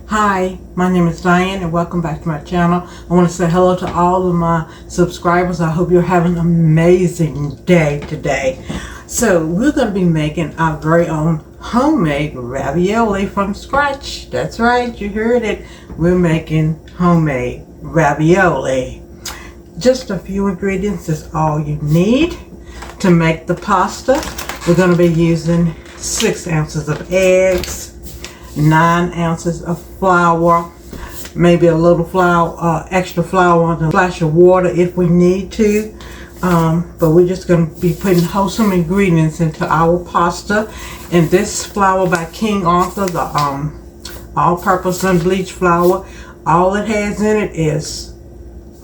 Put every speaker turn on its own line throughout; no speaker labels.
Hi, my name is Diane and welcome back to my channel. I want to say hello to all of my subscribers. I hope you're having an amazing day today. So we're going to be making our very own homemade ravioli from scratch. That's right, you heard it. We're making homemade ravioli. Just a few ingredients is all you need to make the pasta. We're going to be using 6 ounces of eggs, 9 ounces of flour, maybe a little flour, extra flour and a splash of water if we need to. But we're just going to be putting wholesome ingredients into our pasta. And this flour by King Arthur, the all-purpose unbleached flour, all it has in it is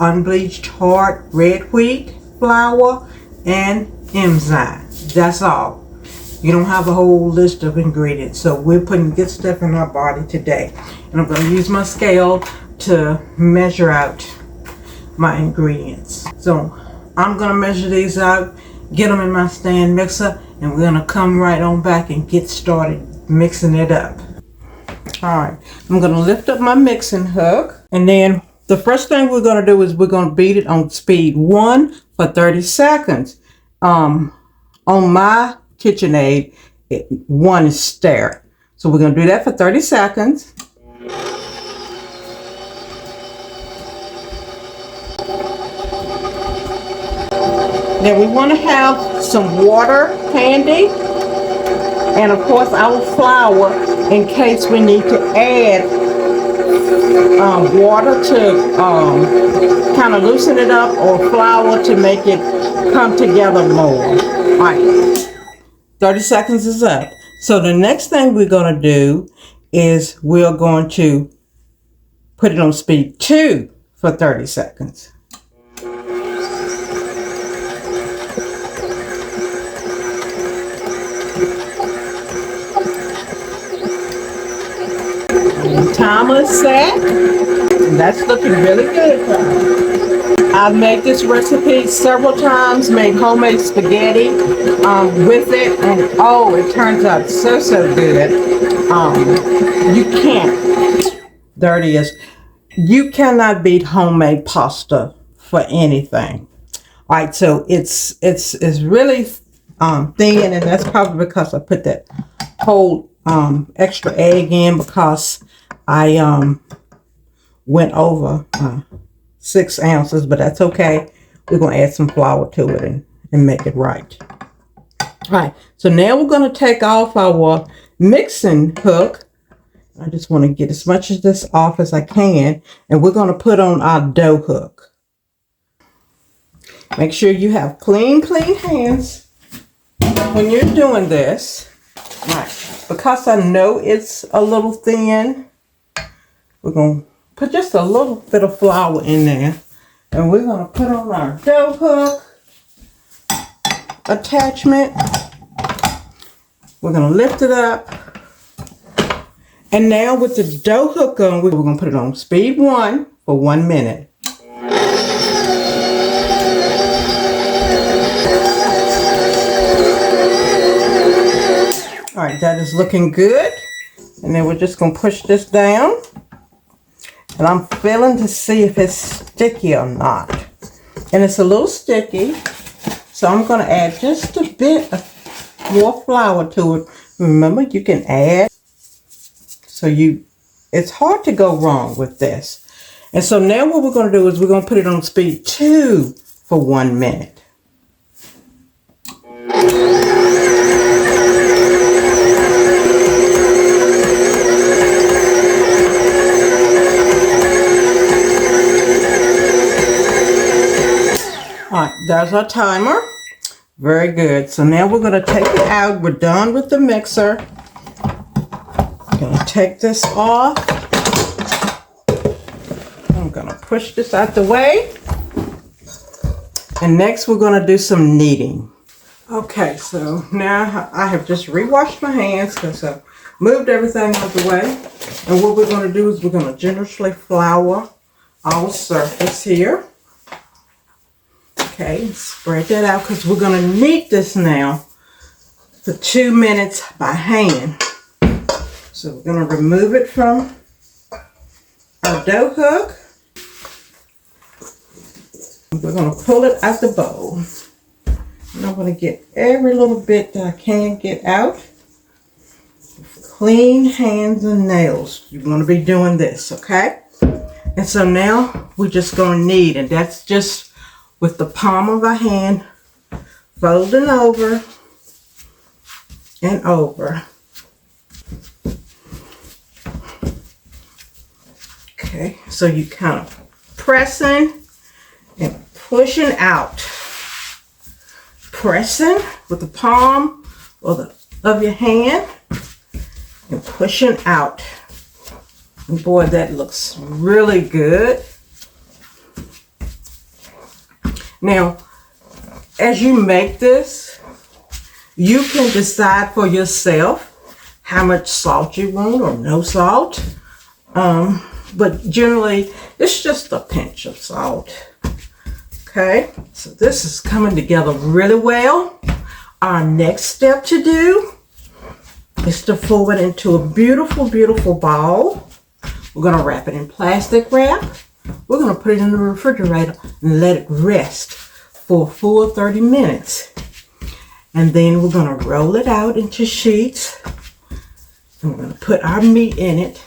unbleached hard red wheat flour and enzyme. That's all. You don't have a whole list of ingredients. So we're putting good stuff in our body today. And I'm going to use my scale to measure out my ingredients. So I'm going to measure these out, get them in my stand mixer, and we're going to come right on back and get started mixing it up. Alright, I'm going to lift up my mixing hook, and then the first thing we're going to do is we're going to beat it on speed 1 for 30 seconds. On my KitchenAid, 1 is stir. So we're going to do that for 30 seconds. Then we want to have some water handy, and of course our flour in case we need to add water to kind of loosen it up, or flour to make it come together more. All right, 30 seconds is up. So the next thing we're going to do is we're going to put it on speed 2 for 30 seconds. Timer is set, and that's looking really good. I've made this recipe several times, made homemade spaghetti with it, and oh, it turns out so good. You can't, there it is, you cannot beat homemade pasta for anything. All right, so it's really thin, and that's probably because I put that whole extra egg in, because I went over 6 ounces, but that's okay. We're going to add some flour to it and make it right. All right, so now we're going to take off our mixing hook. I just want to get as much of this off as I can, and we're going to put on our dough hook. Make sure you have clean hands when you're doing this. All right, because I know it's a little thin, we're going to put just a little bit of flour in there, and we're going to put on our dough hook attachment. We're going to lift it up, and now with the dough hook on, we're going to put it on speed 1 for 1 minute. All right, that is looking good, and then we're just going to push this down. And I'm feeling to see if it's sticky or not. And it's a little sticky, so I'm going to add just a bit of more flour to it. Remember, you can add, so it's hard to go wrong with this. And so now what we're going to do is we're going to put it on speed 2 for 1 minute. Alright, there's our timer. Very good. So now we're going to take it out. We're done with the mixer. I'm going to take this off. I'm going to push this out the way. And next we're going to do some kneading. Okay, so now I have just re-washed my hands because I moved everything out the way. And what we're going to do is we're going to generously flour our surface here. Okay, spread that out because we're going to knead this now for 2 minutes by hand. So we're going to remove it from our dough hook. We're going to pull it out the bowl. And I'm going to get every little bit that I can get out. Clean hands and nails. You want to be doing this, okay? And so now we're just going to knead, and that's just with the palm of our hand, folding over and over. Okay, so you kind of pressing and pushing out. Pressing with the palm of your hand and pushing out. And boy, that looks really good. Now, as you make this, you can decide for yourself how much salt you want or no salt. But generally, it's just a pinch of salt. Okay, so this is coming together really well. Our next step to do is to fold it into a beautiful, beautiful ball. We're going to wrap it in plastic wrap. We're going to put it in the refrigerator and let it rest for a full 30 minutes. And then we're going to roll it out into sheets. And we're going to put our meat in it.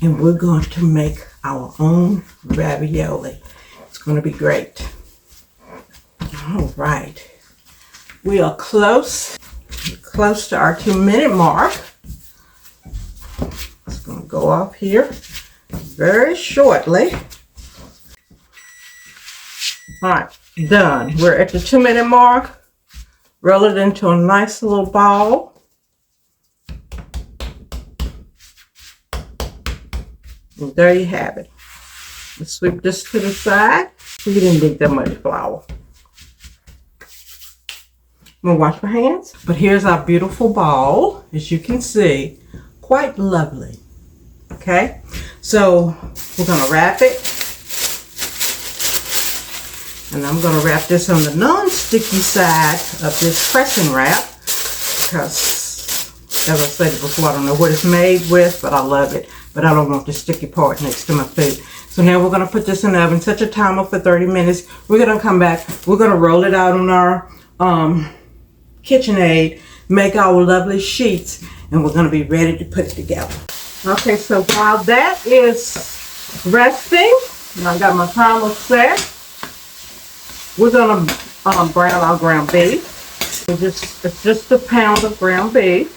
And we're going to make our own ravioli. It's going to be great. All right. We are close to our 2-minute mark. It's going to go off here very shortly. All right, done. We're at the 2-minute mark. Roll it into a nice little ball. And there you have it. Let's sweep this to the side. We didn't need that much flour. I'm gonna wash my hands. But here's our beautiful ball. As you can see, quite lovely. Okay, so we're gonna wrap it. And I'm gonna wrap this on the non-sticky side of this pressing wrap because, as I said before, I don't know what it's made with, but I love it. But I don't want the sticky part next to my food. So now we're gonna put this in the oven, set a timer for 30 minutes. We're gonna come back. We're gonna roll it out on our KitchenAid, make our lovely sheets, and we're gonna be ready to put it together. Okay, so while that is resting, and I got my timer set, we're gonna brown our ground beef. It's just a pound of ground beef.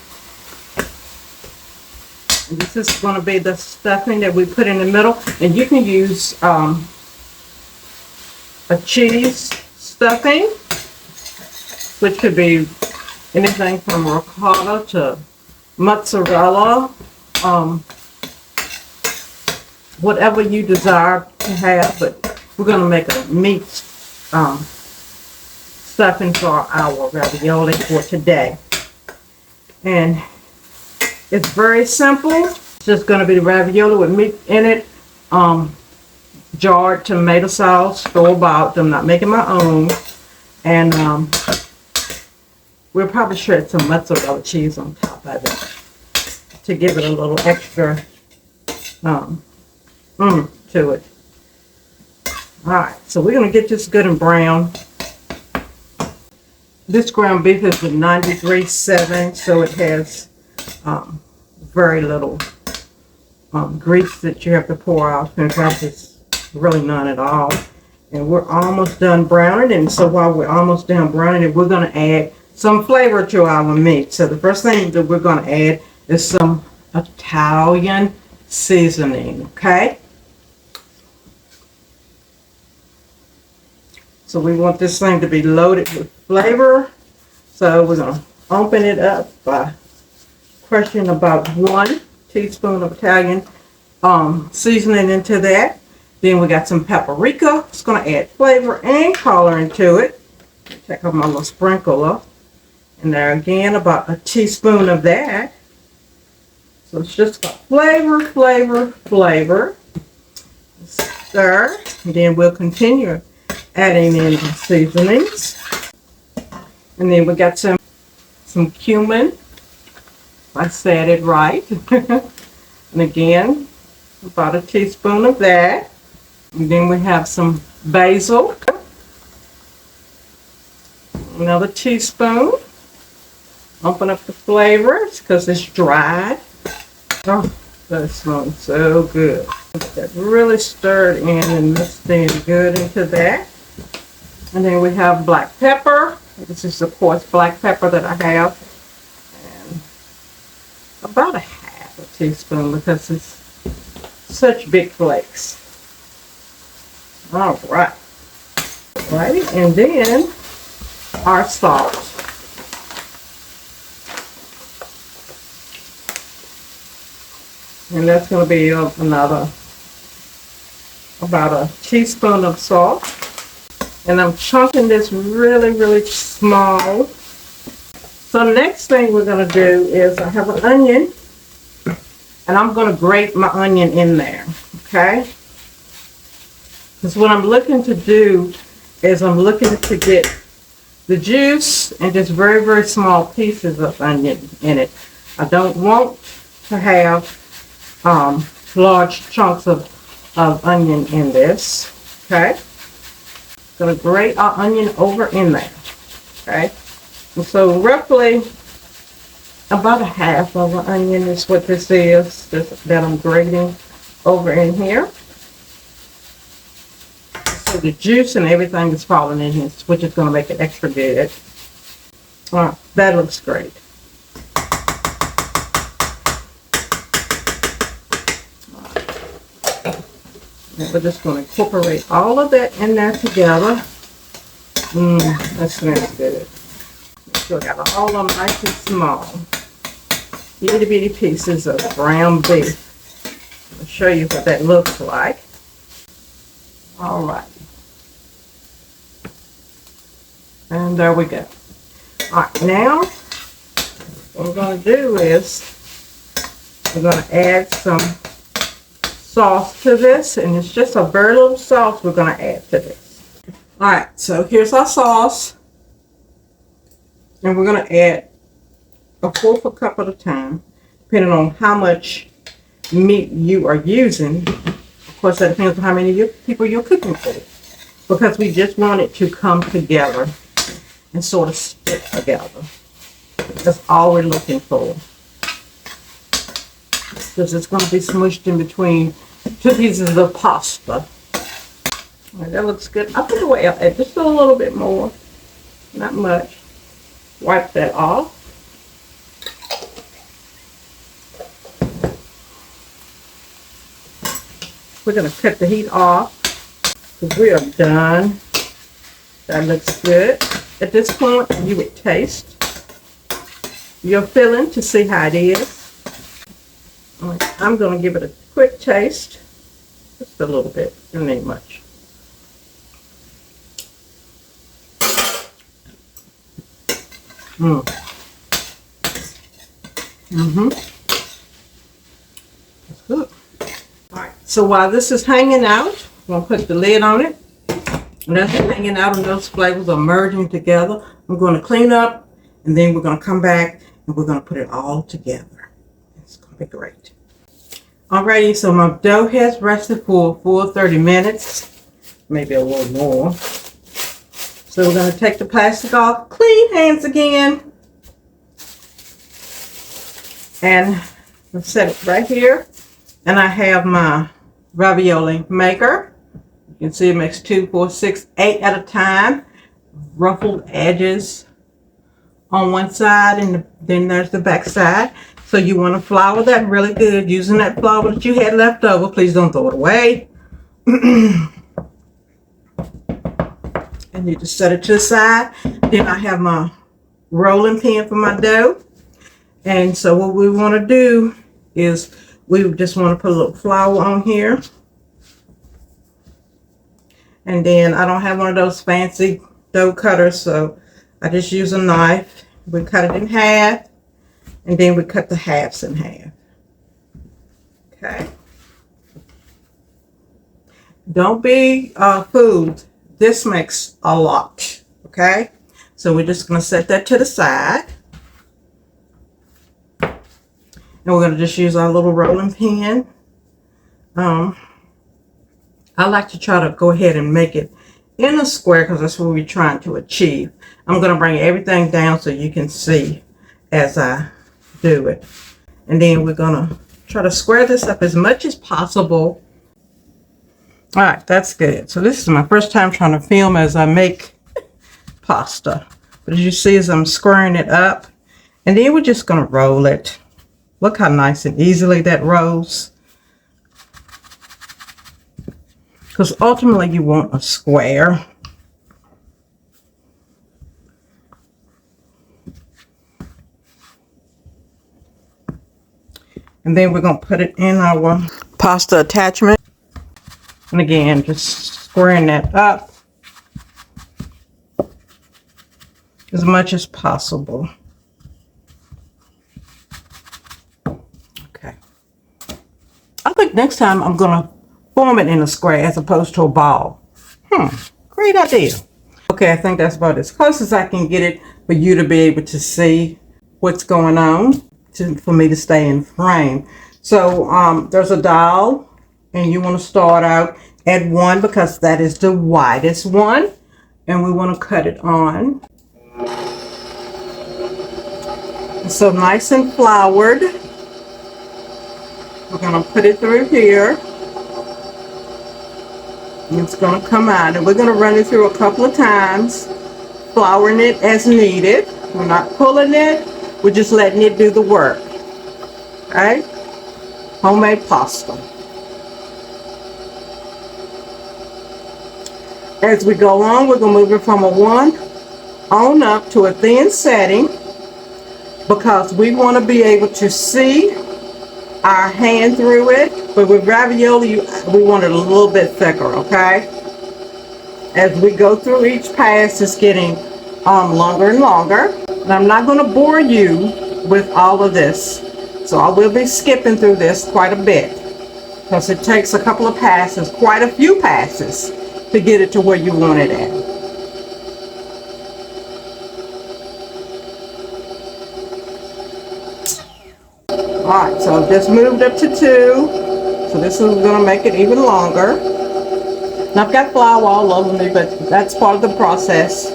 And this is going to be the stuffing that we put in the middle, and you can use a cheese stuffing, which could be anything from ricotta to mozzarella, whatever you desire to have. But we're going to make a meat stuffing for our ravioli for today. And it's very simple. It's just going to be the ravioli with meat in it, jarred tomato sauce, store-bought. I'm not making my own. And we'll probably shred some mozzarella cheese on top of it to give it a little extra to it. Alright, so we're going to get this good and brown. This ground beef is a 93.7, so it has very little grease that you have to pour out. In fact, it's really none at all. And we're almost done browning, and so while we're almost done browning it, we're going to add some flavor to our meat. So the first thing that we're going to add is some Italian seasoning, okay? So we want this thing to be loaded with flavor. So we're going to open it up by crushing about 1 teaspoon of Italian seasoning into that. Then we got some paprika. It's going to add flavor and color into it. Check out my little sprinkler. And there again, about a teaspoon of that. So it's just got flavor, flavor, flavor. Stir. And then we'll continue adding in the seasonings. And then we got some cumin. I said it right. And again, About a teaspoon of that. And then we have some basil. Another teaspoon. Open up the flavors because it's dried. Oh, that smells so good. That really stirred in and mixed in good into that. And then we have black pepper. This is, of course, black pepper that I have. And about a half a teaspoon because it's such big flakes. All right. Righty, and then our salt. And that's going to be about a teaspoon of salt. And I'm chunking this really, really small. So next thing we're going to do is I have an onion. And I'm going to grate my onion in there. Okay? Because what I'm looking to do is I'm looking to get the juice and just very, very small pieces of onion in it. I don't want to have large chunks of onion in this. Okay? Going to grate our onion over in there. Okay? And so roughly about a half of an onion is what this is that I'm grating over in here. So the juice and everything is falling in here, which is going to make it extra good. All right, that looks great. And we're just going to incorporate all of that in there together. That smells good. So I got all of them nice and small. Itty bitty pieces of ground beef. I'll show you what that looks like. All right. And there we go. All right, now what we're going to do is we're going to add some sauce to this, and it's just a very little sauce we're going to add to this. All right, so here's our sauce, and we're going to add a fourth of a cup at a time, depending on how much meat you are using. Of course, that depends on how many people you're cooking for, because we just want it to come together and sort of stick together. That's all we're looking for. Because it's going to be smushed in between two pieces of pasta. All right, that looks good. I'll put away just a little bit more, not much. Wipe that off. We're going to cut the heat off because we are done. That looks good. At this point, you would taste your filling to see how it is. All right, I'm going to give it a quick taste. Just a little bit. You don't need much. That's good. All right, so while this is hanging out, I'm going to put the lid on it. And that's hanging out and those flavors are merging together. I'm going to clean up, and then we're going to come back and we're going to put it all together. It's going to be great. Alrighty, so my dough has rested for a full 30 minutes, maybe a little more. So we're going to take the plastic off, clean hands again, and I'll set it right here. And I have my ravioli maker. You can see it makes 2, 4, 6, 8 at a time. Ruffled edges on one side, and then there's the back side. So you want to flour that really good using that flour that you had left over. Please don't throw it away. And you just set it to the side. Then I have my rolling pin for my dough. And so what we want to do is we just want to put a little flour on here. And then I don't have one of those fancy dough cutters, so I just use a knife. We cut it in half, and then we cut the halves in half. Okay. Don't be fooled. This makes a lot. Okay. So we're just going to set that to the side. And we're going to just use our little rolling pin I like to try to go ahead and make it in a square because that's what we're trying to achieve. I'm going to bring everything down so you can see as I do it. And then we're going to try to square this up as much as possible. All right, that's good. So this is my first time trying to film as I make pasta. But as you see, as I'm squaring it up, and then we're just going to roll it. Look how nice and easily that rolls. Because ultimately you want a square. And then we're going to put it in our pasta attachment. And again, just squaring that up as much as possible. Okay. I think next time I'm going to form it in a square as opposed to a ball. Great idea. Okay, I think that's about as close as I can get it for you to be able to see what's going on, for me to stay in frame. So there's a dowel, and you want to start out at 1 because that is the widest one, and we want to cut it on. So nice and floured. We're going to put it through here. It's going to come out, and we're going to run it through a couple of times, flouring it as needed. We're not pulling it, we're just letting it do the work. Okay? Homemade pasta. As we go on, we're going to move it from a 1 on up to a thin setting because we want to be able to see our hand through it. But with ravioli, we want it a little bit thicker, okay? As we go through each pass, it's getting longer and longer. And I'm not going to bore you with all of this. So I will be skipping through this quite a bit because it takes a couple of passes, quite a few passes, to get it to where you want it at. Alright, so I've just moved up to 2. So this is going to make it even longer. And I've got flour all over me, but that's part of the process.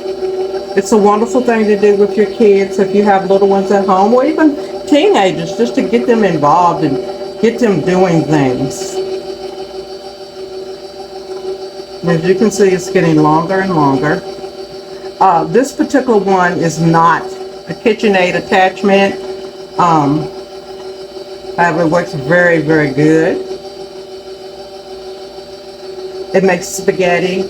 It's a wonderful thing to do with your kids if you have little ones at home, or even teenagers, just to get them involved and get them doing things. And as you can see, it's getting longer and longer. This particular one is not a KitchenAid attachment. However, it works very, very good. It makes spaghetti,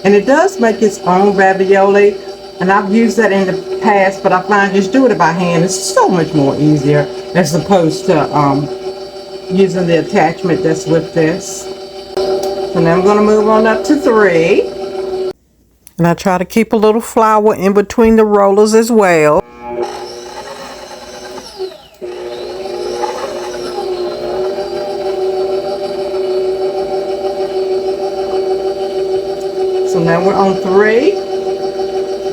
and it does make its own ravioli. And I've used that in the past, but I find just doing it by hand is so much more easier as opposed to using the attachment that's with this. So now I'm going to move on up to 3. And I try to keep a little flour in between the rollers as well. So now we're on 3.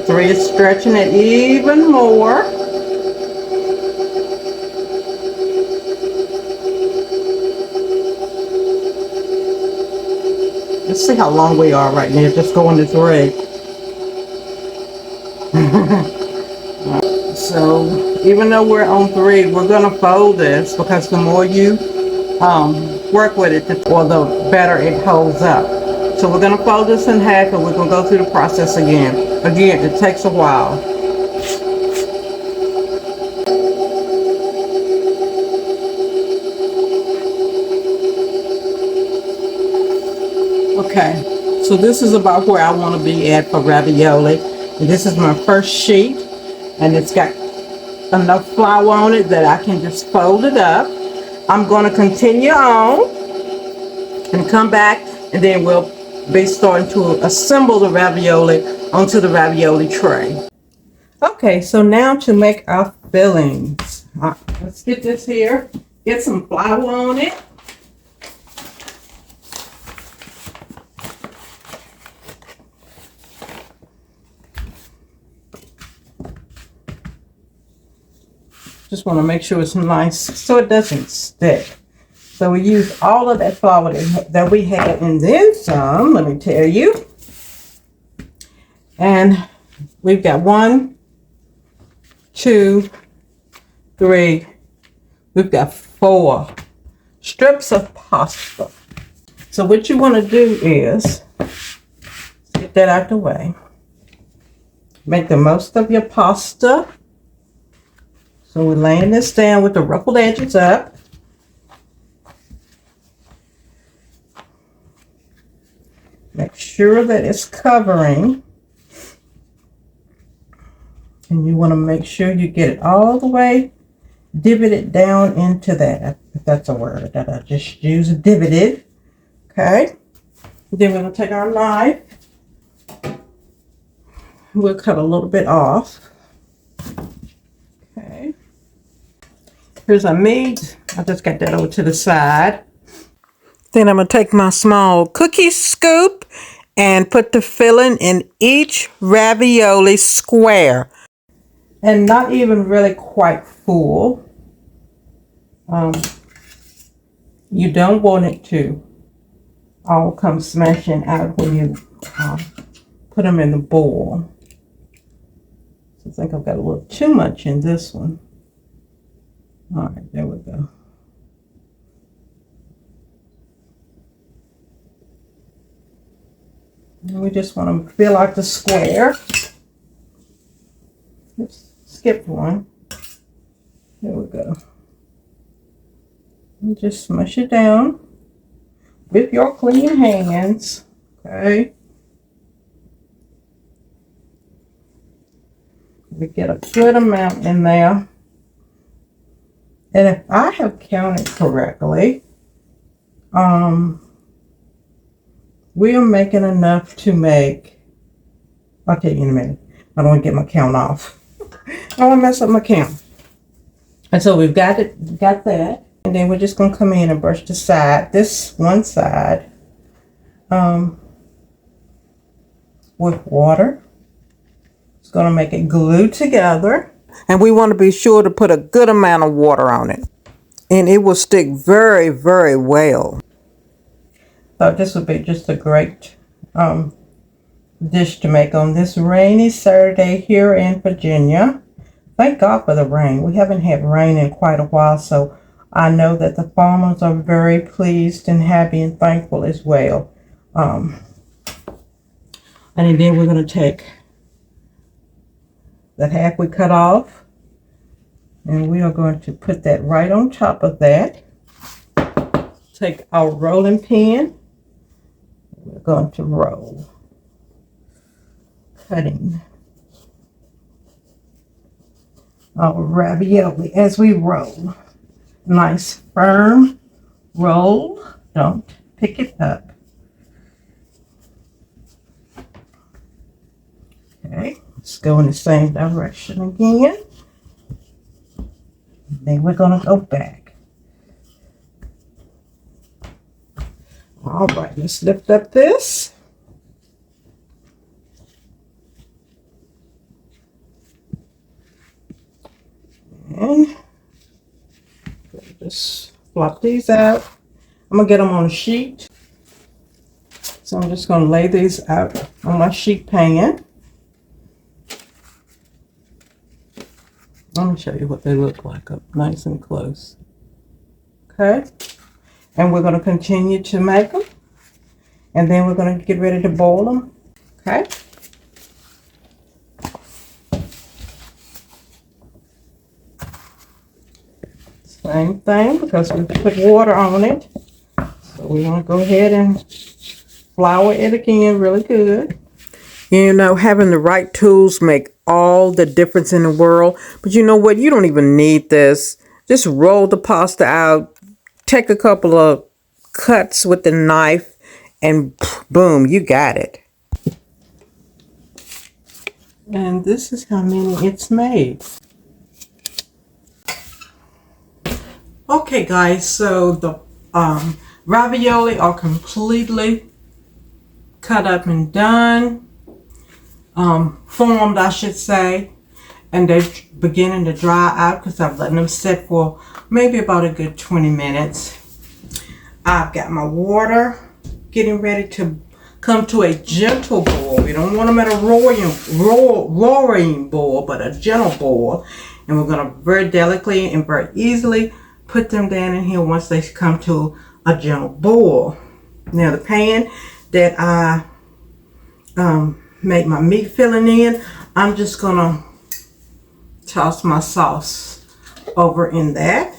3 is stretching it even more. Let's see how long we are right now, just going to 3. So even though we're on 3, we're going to fold this because the more you work with it, the better it holds up. So we're going to fold this in half, and we're going to go through the process again. Again, it takes a while. Okay, so this is about where I want to be at for ravioli. And this is my first sheet, and it's got enough flour on it that I can just fold it up. I'm going to continue on and come back, and then we'll be starting to assemble the ravioli onto the ravioli tray. Okay, so now to make our fillings. All right, let's get this here, get some flour on it. Just want to make sure it's nice so it doesn't stick. So we used all of that flour that we had, and then some, let me tell you. And we've got 1, 2, 3, we've got 4 strips of pasta. So what you want to do is get that out the way. Make the most of your pasta. So we're laying this down with the ruffled edges up. Make sure that it's covering. And you want to make sure you get it all the way divoted down into that, if that's a word that I just used, divoted. Okay. Then we're going to take our knife. We'll cut a little bit off. Okay. Here's our meat. I just got that over to the side. Then I'm going to take my small cookie scoop and put the filling in each ravioli square. And not even really quite full. You don't want it to all come smashing out when you put them in the bowl. So I think I've got a little too much in this one. All right, there we go. And we just want to fill out the square. Oops, skipped one. There we go. And just smush it down with your clean hands. Okay. We get a good amount in there. And if I have counted correctly, we are making enough to make, I'll tell you in a minute. I don't want to get my count off. I don't want to mess up my count. And so we've got that. And then we're just going to come in and brush the side, this one side, with water. It's going to make it glue together. And we want to be sure to put a good amount of water on it. And it will stick very, very well. Thought this would be just a great dish to make on this rainy Saturday here in Virginia. Thank God for the rain. We haven't had rain in quite a while, so I know that the farmers are very pleased and happy and thankful as well. And then we're going to take that half we cut off, and we are going to put that right on top of that. Take our rolling pin. We're going to roll, cutting our ravioli as we roll. Nice firm roll. Don't pick it up. Okay, let's go in the same direction again. Then we're going to go back. All right, let's lift up this. And just flop these out. I'm going to get them on a sheet. So I'm just going to lay these out on my sheet pan. Let me show you what they look like up nice and close. Okay. And we're going to continue to make them. And then we're going to get ready to boil them. Okay. Same thing, because we put water on it. So we want to go ahead and flour it again really good. You know, having the right tools make all the difference in the world. But you know what? You don't even need this. Just roll the pasta out. Take a couple of cuts with the knife. And boom, you got it. And this is how many it's made. Okay, guys. So the ravioli are completely cut up and done. Formed, I should say, and they're beginning to dry out because I've let them sit for maybe about a good 20 minutes. I've got my water getting ready to come to a gentle boil. We don't want them at a roaring boil, but a gentle boil. And we're going to very delicately and very easily put them down in here once they come to a gentle boil. Now the pan that I make my meat filling in, I'm just going to toss my sauce over in that.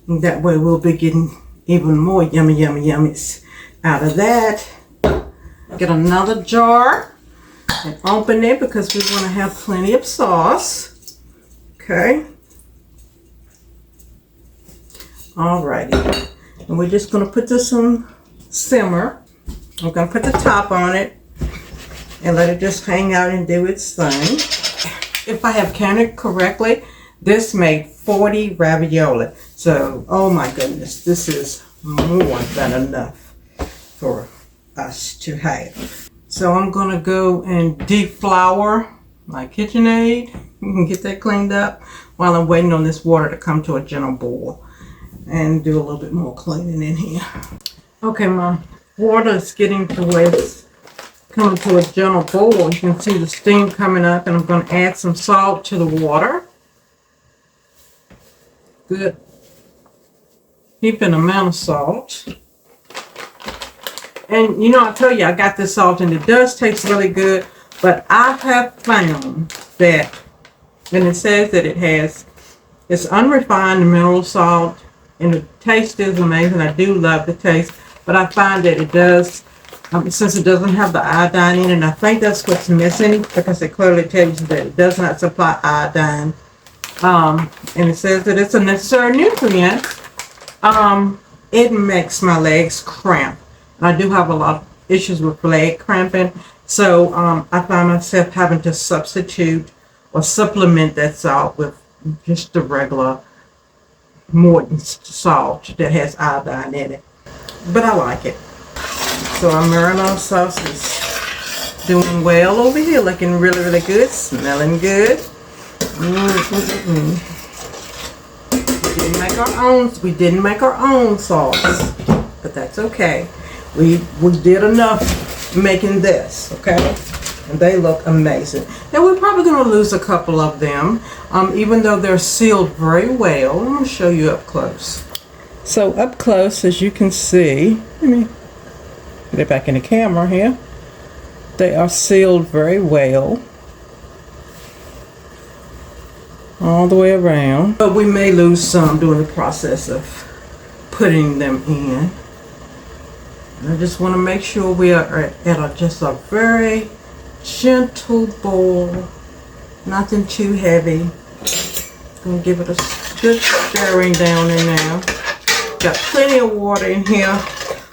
And that way we'll be getting even more yummies out of that. Get another jar and open it because we want to have plenty of sauce. Okay. Alrighty. And we're just going to put this on simmer. I'm going to put the top on it and let it just hang out and do its thing. If I have counted correctly, this made 40 ravioli. So, oh my goodness, this is more than enough for us to have. So I'm going to go and deflour my KitchenAid. You can get that cleaned up while I'm waiting on this water to come to a gentle boil. And do a little bit more cleaning in here. Okay, my water is getting to where it's coming to a gentle boil. You can see the steam coming up, and I'm going to add some salt to the water. Good heaping amount of salt. And you know, I tell you, I got this salt and it does taste really good, but I have found that, and it says that it's unrefined mineral salt, and the taste is amazing. I do love the taste, but I find that it does, since it doesn't have the iodine in it, and I think that's what's missing, because it clearly tells you that it does not supply iodine. And it says that it's a necessary nutrient. It makes my legs cramp. And I do have a lot of issues with leg cramping. So I find myself having to substitute or supplement that salt with just the regular Morton salt that has iodine in it. But I like it. So our marinara sauce is doing well over here. Looking really, really good. Smelling good. We didn't make our own sauce, but that's okay. We did enough making this, okay? And they look amazing. Now we're probably going to lose a couple of them, even though they're sealed very well. I'm going to show you up close. So up close, as you can see, let me get it back in the camera here. They are sealed very well. All the way around. But we may lose some during the process of putting them in. And I just want to make sure we are at just a very gentle boil. Nothing too heavy. Gonna give it a good stirring down in there. Got plenty of water in here.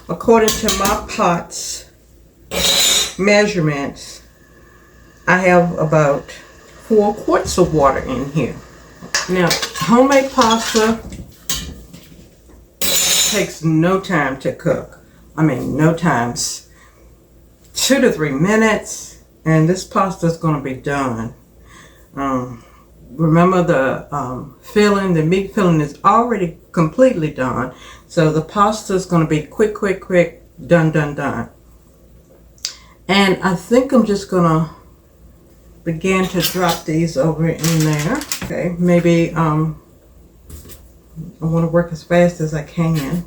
According to my pot's measurements, I have about 4 quarts of water in here. Now, homemade pasta takes no time to cook. I mean, no time. 2 to 3 minutes, and this pasta is going to be done. Remember the filling, the meat filling is already completely done. So the pasta is going to be quick, done. And I think I'm just going to begin to drop these over in there. Okay, maybe I want to work as fast as I can.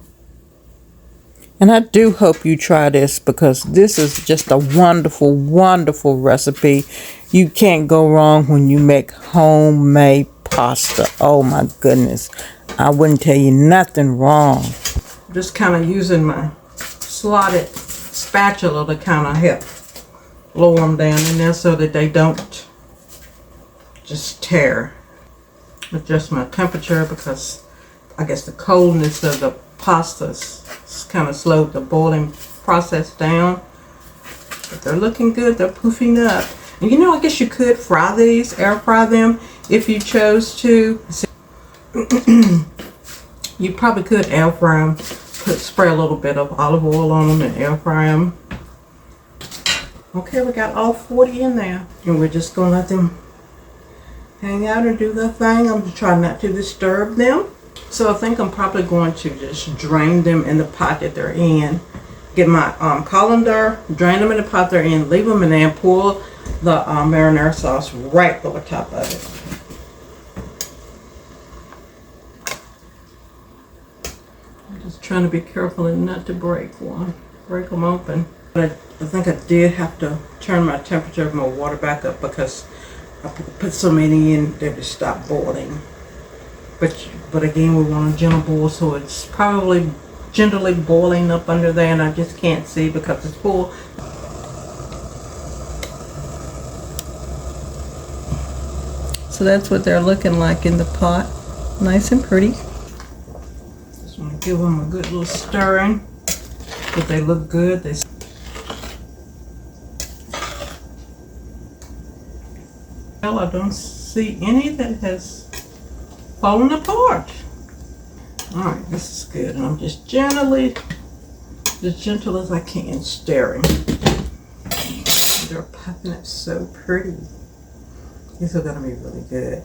And I do hope you try this, because this is just a wonderful, wonderful recipe. You can't go wrong when you make homemade pasta. Oh my goodness. I wouldn't tell you nothing wrong. Just kind of using my slotted spatula to kind of help lower them down in there so that they don't just tear. Adjust my temperature because I guess the coldness of the pastas kind of slowed the boiling process down. But they're looking good. They're poofing up. And you know, I guess you could fry these, air fry them if you chose to. You probably could air fry them. Spray a little bit of olive oil on them and air fry them. Okay, we got all 40 in there. And we're just going to let them hang out and do their thing. I'm just trying not to disturb them. So I think I'm probably going to just drain them in the pot that they're in. Get my colander, drain them in the pot they're in, leave them in there, and pour the marinara sauce right over top of it. I'm just trying to be careful and not to break them open. But I think I did have to turn my temperature of my water back up because I put so many in they would stop boiling. But again, we want a gentle boil, so it's probably gently boiling up under there, and I just can't see because it's full. So that's what they're looking like in the pot. Nice and pretty. Just want to give them a good little stirring. But they look good. Well, I don't see any that has falling apart. Alright, this is good. And I'm just gently, as gentle as I can, stirring. They're popping up so pretty. These are going to be really good.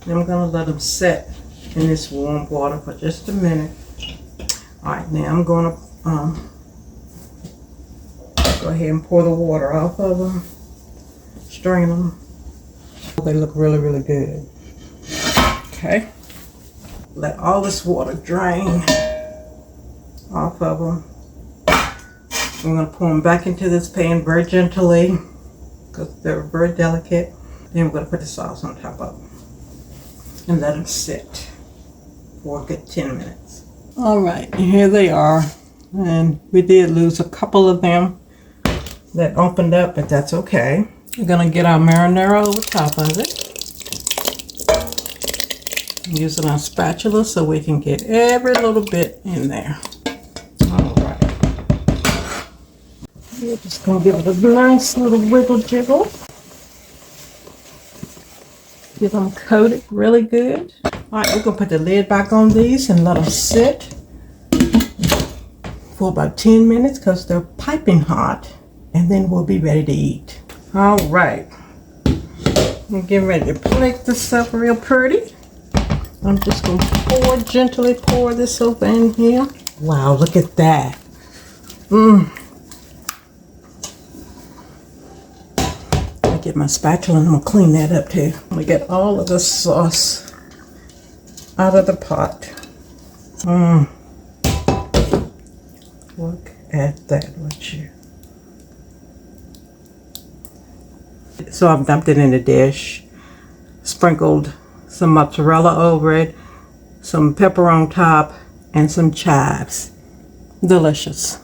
And I'm going to let them set in this warm water for just a minute. Alright, now I'm going to go ahead and pour the water off of them. Strain them. They look really, really good. Okay, let all this water drain off of them. I'm going to pour them back into this pan very gently because they're very delicate. Then we're going to put the sauce on top of them and let them sit for a good 10 minutes. All right, here they are. And we did lose a couple of them that opened up, but that's okay. We're going to get our marinara over top of it. Using our spatula so we can get every little bit in there. All right. We're just going to give it a nice little wiggle jiggle. Get them coated really good. All right, we're going to put the lid back on these and let them sit for about 10 minutes because they're piping hot, and then we'll be ready to eat. All right. I'm getting ready to plate this up real pretty. I'm just going to gently pour this over in here. Wow, look at that. I get my spatula and I'm going to clean that up too. We get all of the sauce out of the pot. Look at that, would you? So I've dumped it in a dish, sprinkled some mozzarella over it, some pepper on top, and some chives. Delicious.